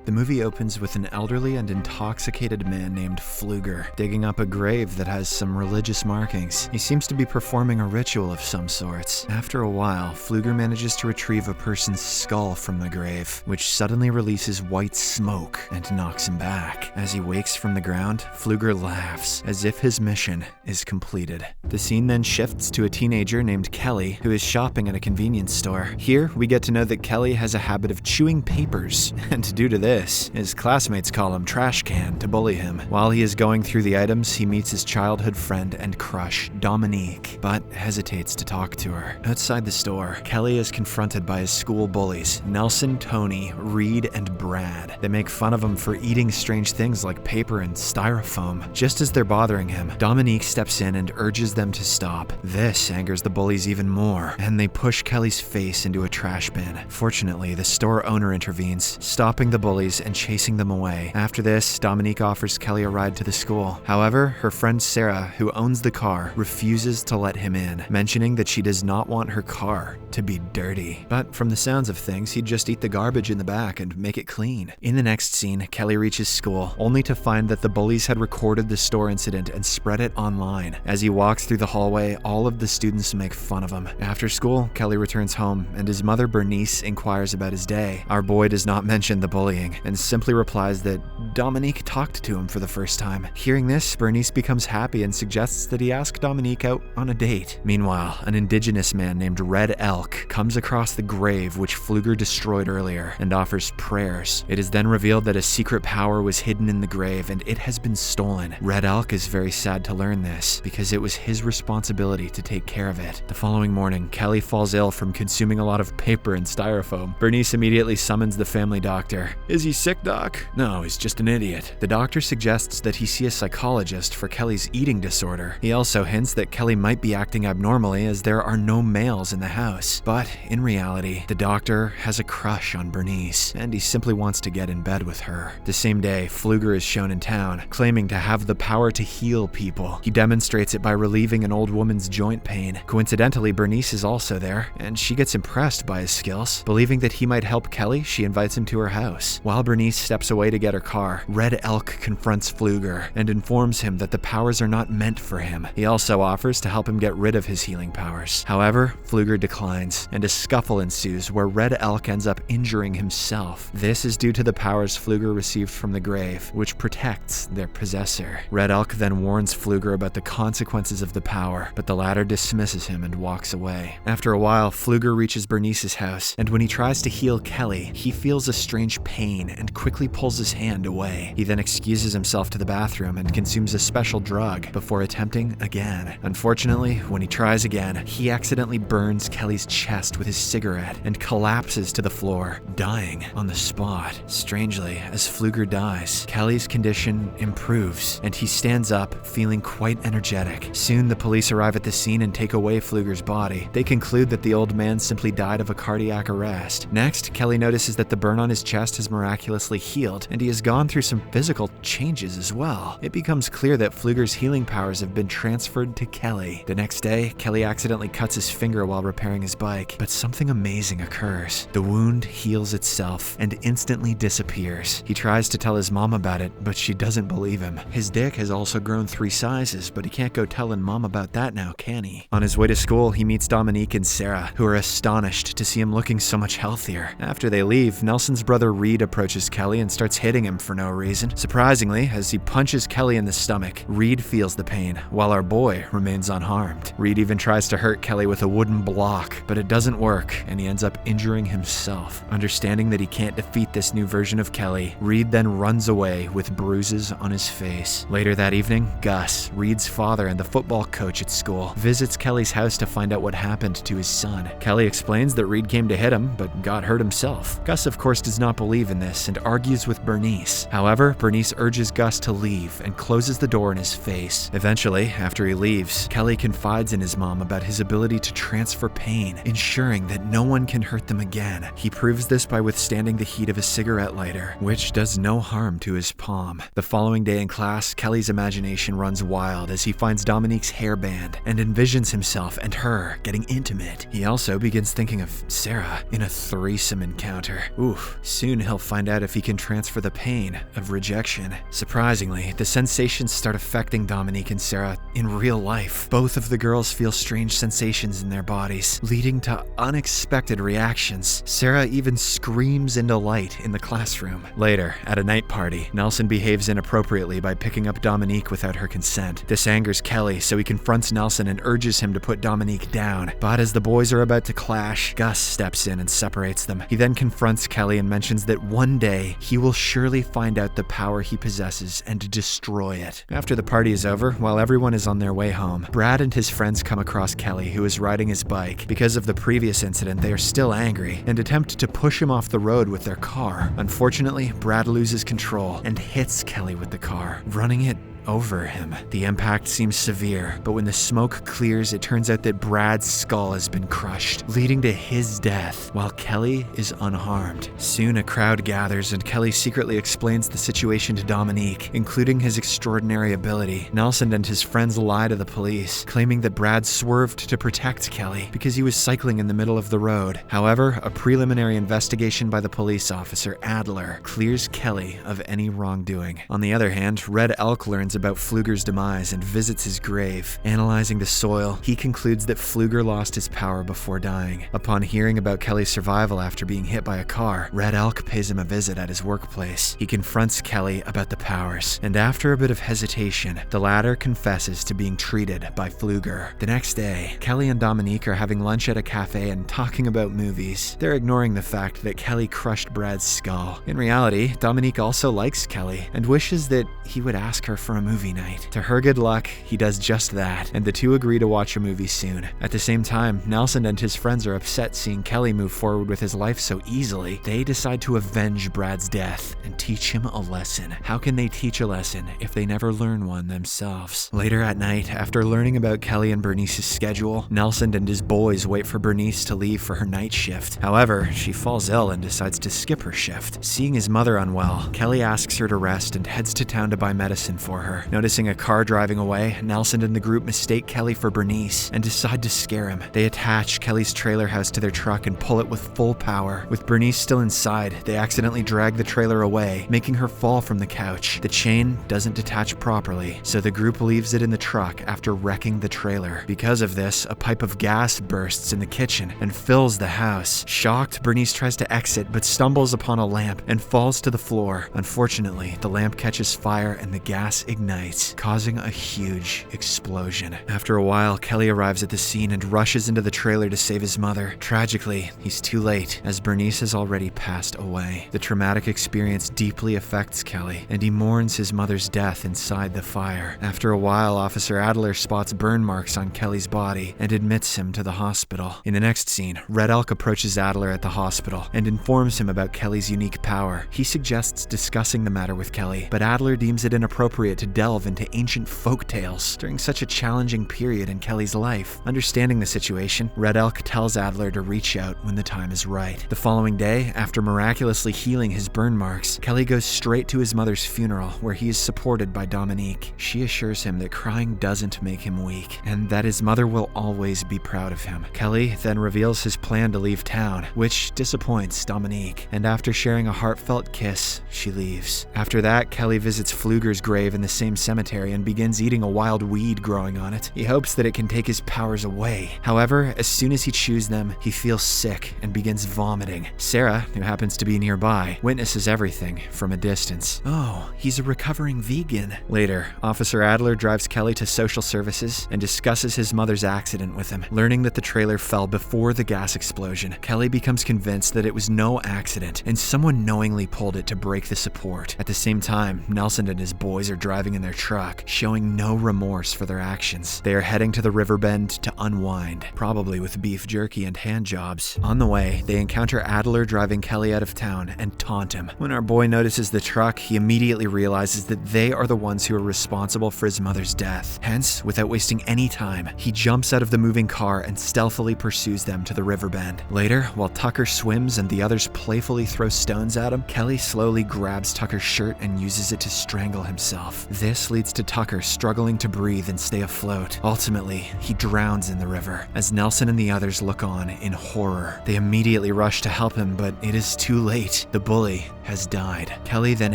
The movie opens with an elderly and intoxicated man named Pfluger digging up a grave that has some religious markings. He seems to be performing a ritual of some sorts. After a while, Pfluger manages to retrieve a person's skull from the grave, which suddenly releases white smoke and knocks him back. As he wakes from the ground, Pfluger laughs, as if his mission is completed. The scene then shifts to a teenager named Kelly, who is shopping at a convenience store. Here, we get to know that Kelly has a habit of chewing papers, and due to this, his classmates call him Trash Can to bully him. While he is going through the items, he meets his childhood friend and crush, Dominique, but hesitates to talk to her. Outside the store, Kelly is confronted by his school bullies, Nelson, Tony, Reed, and Brad. They make fun of him for eating strange things like paper and styrofoam. Just as they're bothering him, Dominique steps in and urges them to stop. This angers the bullies even more, and they push Kelly's face into a trash bin. Fortunately, the store owner intervenes, stopping the bullies and chasing them away. After this, Dominique offers Kelly a ride to the school. However, her friend Sarah, who owns the car, refuses to let him in, mentioning that she does not want her car to be dirty. But from the sounds of things, he'd just eat the garbage in the back and make it clean. In the next scene, Kelly reaches school, only to find that the bullies had recorded the store incident and spread it online. As he walks through the hallway, all of the students make fun of him. After school, Kelly returns home, and his mother Bernice inquires about his day. Our boy does not mention the bullying, and simply replies that Dominique talked to him for the first time. Hearing this, Bernice becomes happy and suggests that he ask Dominique out on a date. Meanwhile, an indigenous man named Red Elk comes across the grave which Pfluger destroyed earlier and offers prayers. It is then revealed that a secret power was hidden in the grave and it has been stolen. Red Elk is very sad to learn this, because it was his responsibility to take care of it. The following morning, Kelly falls ill from consuming a lot of paper and styrofoam. Bernice immediately summons the family doctor. "Is he sick, Doc?" "No, he's just an idiot." The doctor suggests that he see a psychologist for Kelly's eating disorder. He also hints that Kelly might be acting abnormally as there are no males in the house. But in reality, the doctor has a crush on Bernice, and he simply wants to get in bed with her. The same day, Pfluger is shown in town, claiming to have the power to heal people. He demonstrates it by relieving an old woman's joint pain. Coincidentally, Bernice is also there, and she gets impressed by his skills. Believing that he might help Kelly, she invites him to her house. While Bernice steps away to get her car, Red Elk confronts Pfluger and informs him that the powers are not meant for him. He also offers to help him get rid of his healing powers. However, Pfluger declines, and a scuffle ensues where Red Elk ends up injuring himself. This is due to the powers Pfluger received from the grave, which protects their possessor. Red Elk then warns Pfluger about the consequences of the power, but the latter dismisses him and walks away. After a while, Pfluger reaches Bernice's house, and when he tries to heal Kelly, he feels a strange pain and quickly pulls his hand away. He then excuses himself to the bathroom and consumes a special drug before attempting again. Unfortunately, when he tries again, he accidentally burns Kelly's chest with his cigarette and collapses to the floor, dying on the spot. Strangely, as Pfluger dies, Kelly's condition improves, and he stands up, feeling quite energetic. Soon, the police arrive at the scene and take away Pfluger's body. They conclude that the old man simply died of a cardiac arrest. Next, Kelly notices that the burn on his chest has miraculously healed, and he has gone through some physical changes as well. It becomes clear that Pfluger's healing powers have been transferred to Kelly. The next day, Kelly accidentally cuts his finger while repairing his bike, but something amazing occurs. The wound heals itself and instantly disappears. He tries to tell his mom about it, but she doesn't believe him. His dick has also grown 3 sizes, but he can't go telling mom about that now, can he? On his way to school, he meets Dominique and Sarah, who are astonished to see him looking so much healthier. After they leave, Nelson's brother Reed approaches Kelly and starts hitting him for no reason. Surprisingly, as he punches Kelly in the stomach, Reed feels the pain, while our boy remains unharmed. Reed even tries to hurt Kelly with a wooden block, but it doesn't work, and he ends up injuring himself. Understanding that he can't defeat this new version of Kelly, Reed then runs away with bruises on his face. Later that evening, Gus, Reed's father and the football coach at school, visits Kelly's house to find out what happened to his son. Kelly explains that Reed came to hit him, but got hurt himself. Gus, of course, does not believe in this and argues with Bernice. However, Bernice urges Gus to leave and closes the door in his face. Eventually, after he leaves, Kelly confides in his mom about his ability to transfer pain, ensuring that no one can hurt them again. He proves this by withstanding the heat of a cigarette lighter, which does no harm to his palm. The following day in class, Kelly's imagination runs wild as he finds Dominique's hairband and envisions himself and her getting intimate. He also begins thinking of Sarah in a threesome encounter. Oof. Soon he'll find find out if he can transfer the pain of rejection. Surprisingly, the sensations start affecting Dominique and Sarah in real life. Both of the girls feel strange sensations in their bodies, leading to unexpected reactions. Sarah even screams in delight in the classroom. Later, at a night party, Nelson behaves inappropriately by picking up Dominique without her consent. This angers Kelly, so he confronts Nelson and urges him to put Dominique down. But as the boys are about to clash, Gus steps in and separates them. He then confronts Kelly and mentions that one day he will surely find out the power he possesses and destroy it. After the party is over, while everyone is on their way home, Brad and his friends come across Kelly, who is riding his bike. Because of the previous incident, they are still angry and attempt to push him off the road with their car. Unfortunately, Brad loses control and hits Kelly with the car, running it over him. The impact seems severe, but when the smoke clears, it turns out that Brad's skull has been crushed, leading to his death, while Kelly is unharmed. Soon a crowd gathers and Kelly secretly explains the situation to Dominique, including his extraordinary ability. Nelson and his friends lie to the police, claiming that Brad swerved to protect Kelly because he was cycling in the middle of the road. However, a preliminary investigation by the police officer, Adler, clears Kelly of any wrongdoing. On the other hand, Red Elk learns about Pfluger's demise and visits his grave. Analyzing the soil, he concludes that Pfluger lost his power before dying. Upon hearing about Kelly's survival after being hit by a car, Red Elk pays him a visit at his workplace. He confronts Kelly about the powers, and after a bit of hesitation, the latter confesses to being treated by Pfluger. The next day, Kelly and Dominique are having lunch at a cafe and talking about movies. They're ignoring the fact that Kelly crushed Brad's skull. In reality, Dominique also likes Kelly and wishes that he would ask her for a movie night. To her good luck, he does just that, and the two agree to watch a movie soon. At the same time, Nelson and his friends are upset seeing Kelly move forward with his life so easily. They decide to avenge Brad's death and teach him a lesson. How can they teach a lesson if they never learn one themselves? Later at night, after learning about Kelly and Bernice's schedule, Nelson and his boys wait for Bernice to leave for her night shift. However, she falls ill and decides to skip her shift. Seeing his mother unwell, Kelly asks her to rest and heads to town to buy medicine for her. Noticing a car driving away, Nelson and the group mistake Kelly for Bernice and decide to scare him. They attach Kelly's trailer house to their truck and pull it with full power. With Bernice still inside, they accidentally drag the trailer away, making her fall from the couch. The chain doesn't detach properly, so the group leaves it in the truck after wrecking the trailer. Because of this, a pipe of gas bursts in the kitchen and fills the house. Shocked, Bernice tries to exit but stumbles upon a lamp and falls to the floor. Unfortunately, the lamp catches fire and the gas ignites, causing a huge explosion. After a while, Kelly arrives at the scene and rushes into the trailer to save his mother. Tragically, he's too late, as Bernice has already passed away. The traumatic experience deeply affects Kelly, and he mourns his mother's death inside the fire. After a while, Officer Adler spots burn marks on Kelly's body and admits him to the hospital. In the next scene, Red Elk approaches Adler at the hospital and informs him about Kelly's unique power. He suggests discussing the matter with Kelly, but Adler deems it inappropriate to delve into ancient folk tales during such a challenging period in Kelly's life. Understanding the situation, Red Elk tells Adler to reach out when the time is right. The following day, after miraculously healing his burn marks, Kelly goes straight to his mother's funeral, where he is supported by Dominique. She assures him that crying doesn't make him weak, and that his mother will always be proud of him. Kelly then reveals his plan to leave town, which disappoints Dominique, and after sharing a heartfelt kiss, she leaves. After that, Kelly visits Pfluger's grave in the same cemetery and begins eating a wild weed growing on it. He hopes that it can take his powers away. However, as soon as he chews them, he feels sick and begins vomiting. Sarah, who happens to be nearby, witnesses everything from a distance. Oh, he's a recovering vegan. Later, Officer Adler drives Kelly to social services and discusses his mother's accident with him. Learning that the trailer fell before the gas explosion, Kelly becomes convinced that it was no accident and someone knowingly pulled it to break the support. At the same time, Nelson and his boys are driving in their truck, showing no remorse for their actions. They are heading to the riverbend to unwind, probably with beef jerky and hand jobs. On the way, they encounter Adler driving Kelly out of town and taunt him. When our boy notices the truck, he immediately realizes that they are the ones who are responsible for his mother's death. Hence, without wasting any time, he jumps out of the moving car and stealthily pursues them to the riverbend. Later, while Tucker swims and the others playfully throw stones at him, Kelly slowly grabs Tucker's shirt and uses it to strangle himself. This leads to Tucker struggling to breathe and stay afloat. Ultimately, he drowns in the river. As Nelson and the others look on in horror, they immediately rush to help him, but it is too late. The bully has died. Kelly then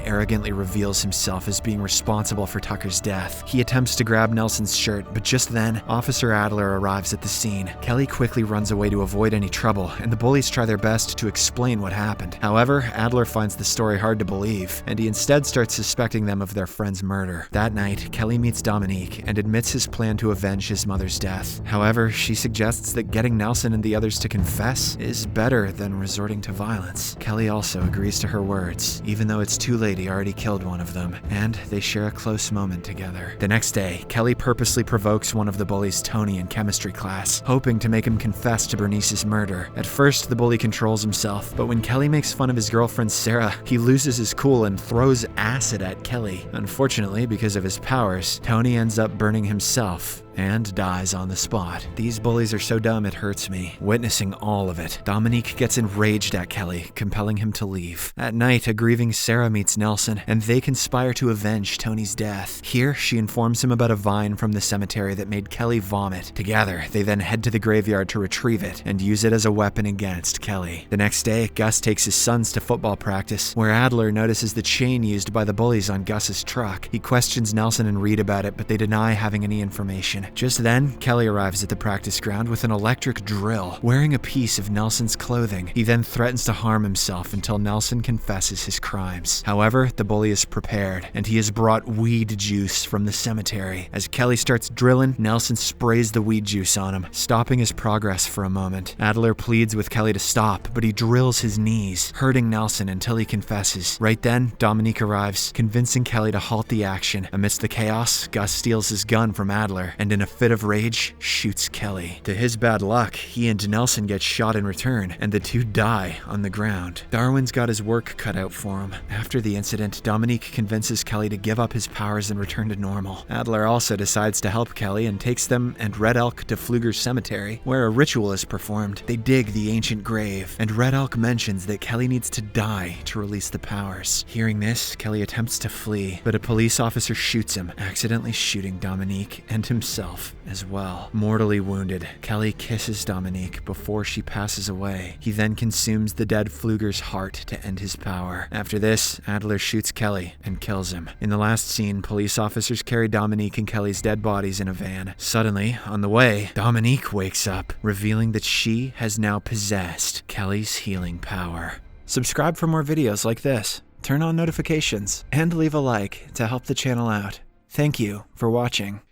arrogantly reveals himself as being responsible for Tucker's death. He attempts to grab Nelson's shirt, but just then, Officer Adler arrives at the scene. Kelly quickly runs away to avoid any trouble, and the bullies try their best to explain what happened. However, Adler finds the story hard to believe, and he instead starts suspecting them of their friend's murder. That night, Kelly meets Dominique and admits his plan to avenge his mother's death. However, she suggests that getting Nelson and the others to confess is better than resorting to violence. Kelly also agrees to her words, even though it's too late, he already killed one of them, and they share a close moment together. The next day, Kelly purposely provokes one of the bullies, Tony, in chemistry class, hoping to make him confess to Bernice's murder. At first, the bully controls himself, but when Kelly makes fun of his girlfriend Sarah, he loses his cool and throws acid at Kelly. Unfortunately, because of his powers, Tony ends up burning himself and dies on the spot. These bullies are so dumb it hurts me, witnessing all of it. Dominique gets enraged at Kelly, compelling him to leave. At night, a grieving Sarah meets Nelson, and they conspire to avenge Tony's death. Here, she informs him about a vine from the cemetery that made Kelly vomit. Together, they then head to the graveyard to retrieve it and use it as a weapon against Kelly. The next day, Gus takes his sons to football practice, where Adler notices the chain used by the bullies on Gus's truck. He questions Nelson and Reed about it, but they deny having any information. Just then, Kelly arrives at the practice ground with an electric drill, wearing a piece of Nelson's clothing. He then threatens to harm himself until Nelson confesses his crimes. However, the bully is prepared, and he has brought weed juice from the cemetery. As Kelly starts drilling, Nelson sprays the weed juice on him, stopping his progress for a moment. Adler pleads with Kelly to stop, but he drills his knees, hurting Nelson until he confesses. Right then, Dominique arrives, convincing Kelly to halt the action. Amidst the chaos, Gus steals his gun from Adler, and in a fit of rage, shoots Kelly. To his bad luck, he and Nelson get shot in return, and the two die on the ground. Darwin's got his work cut out for him. After the incident, Dominique convinces Kelly to give up his powers and return to normal. Adler also decides to help Kelly and takes them and Red Elk to Pfluger's cemetery, where a ritual is performed. They dig the ancient grave, and Red Elk mentions that Kelly needs to die to release the powers. Hearing this, Kelly attempts to flee, but a police officer shoots him, accidentally shooting Dominique and himself as well. Mortally wounded, Kelly kisses Dominique before she passes away. He then consumes the dead Pfluger's heart to end his power. After this, Adler shoots Kelly and kills him. In the last scene, police officers carry Dominique and Kelly's dead bodies in a van. Suddenly, on the way, Dominique wakes up, revealing that she has now possessed Kelly's healing power. Subscribe for more videos like this, turn on notifications, and leave a like to help the channel out. Thank you for watching.